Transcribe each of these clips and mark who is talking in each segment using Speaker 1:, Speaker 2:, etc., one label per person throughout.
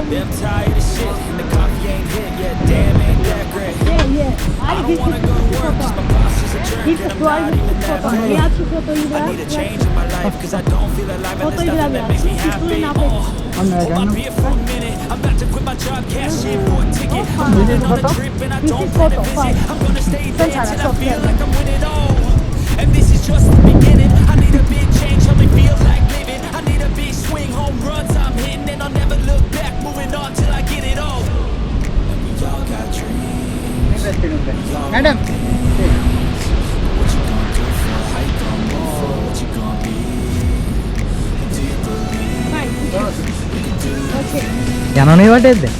Speaker 1: Yeah, I'm tired of shit, and the coffee ain't hit yet. Damn, ain't that great. I don't wanna go to work, cause my boss is a jerk, and I'm not even that paid. I need a change in my life, cause I don't feel alive, and there's nothing that makes me happy. Hold my beer for a minute, I'm about to quit my job, cash in for a ticket. I'm going on a trip, and I don't plan to visit. I'm gonna stay there till I feel like I'm winning all. And this is just the beginning. I need a big change, help me feel like living. I need a big swing, home runs I'm hitting, and I'll never look back, moving on till I get it all. And we all got dreams.
Speaker 2: Madam.
Speaker 1: What you gonna do for? How you gonna move for? What you gonna be? Do you believe?
Speaker 2: Janani, what is it?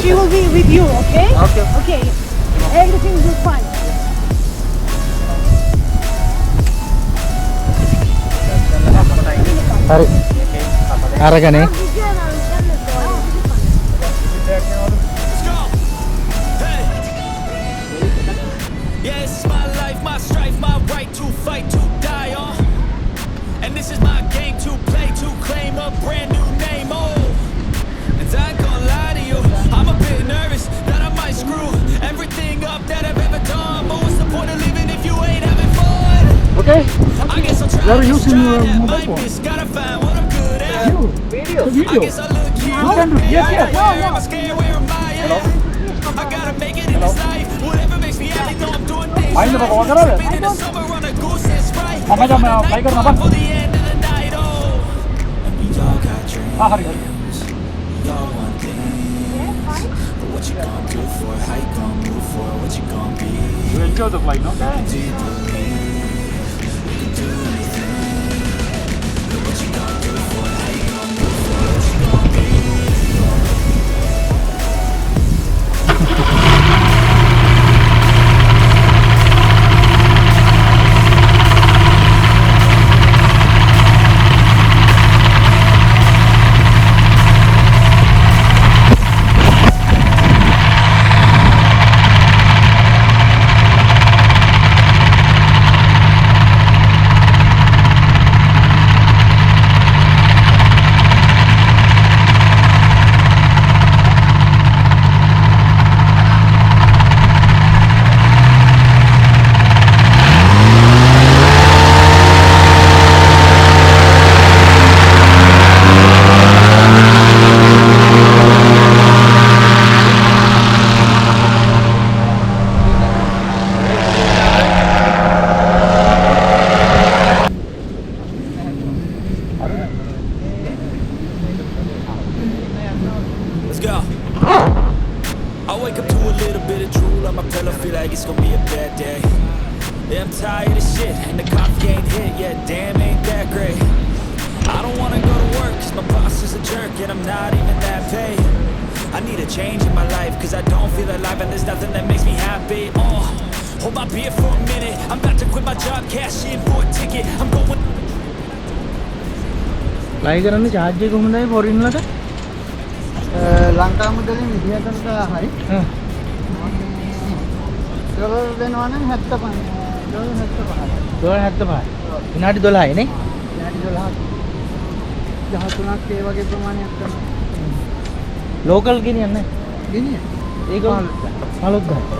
Speaker 3: She will be with you, okay? Okay. Everything will be fine.
Speaker 2: Aragane.
Speaker 1: Let's go. Hey. Yeah, this is my life, my strife, my right to fight, to die on. And this is my game to play, to claim a brand new name. Oh, and I ain't gonna lie to you, I'm a bit nervous that I might screw everything up that I've ever done. But what's the point of living if you ain't having fun?
Speaker 4: Okay.
Speaker 1: I guess I'll try
Speaker 4: You are
Speaker 1: this,
Speaker 4: using
Speaker 1: try
Speaker 4: your
Speaker 1: that,
Speaker 4: mobile
Speaker 1: might
Speaker 4: phone.
Speaker 1: miss, gotta find what I'm good at.
Speaker 4: Video.
Speaker 1: I guess I look cute.
Speaker 4: You can do. Yes, yes.
Speaker 1: Where am I scared? Where am I at? I gotta make it in this life. Whatever makes me happy, know I'm doing things
Speaker 4: Mind
Speaker 1: right.
Speaker 4: the ball, get out of it.
Speaker 1: Tripping in the summer on a goose that's right.
Speaker 4: Apa jam
Speaker 1: On a night
Speaker 4: tiger
Speaker 1: run
Speaker 4: apa?
Speaker 1: for the end of the night, oh. And we all got dreams.
Speaker 4: Ah, hari.
Speaker 1: We all want things. But what you gonna do for it? How you gonna move for it? What you gonna be?
Speaker 4: You enjoy the flight, no?
Speaker 1: Do you believe we can do anything? But what you gonna do for it? How you gonna move for it? What you gonna be? Let's go. I wake up to a little bit of drool on my pillow, feel like it's gonna be a bad day. Yeah, I'm tired of shit, and the coffee ain't hit yet. Damn, ain't that great. I don't wanna go to work, cause my boss is a jerk, and I'm not even that paid. I need a change in my life, cause I don't feel alive, and there's nothing that makes me happy. Oh, hold my beer for a minute, I'm about to quit my job, cash in for a ticket. I'm going.
Speaker 2: Fly කරන්නේ charge එක කොහොමදයි foreign වලට?
Speaker 5: Lanka මුදලින් 28යි. Dollar වෙනවා නම් 75. Dollar 75.
Speaker 2: $75. විනාඩි 12යි නේ?
Speaker 5: විනාඩි 12ක් 13ක් ඒ වගේ ප්‍රමාණයක් තමයි.
Speaker 2: Local ගෙනියන්නේ නැහැ.
Speaker 5: ගෙනියන.
Speaker 2: ඒක 15යි.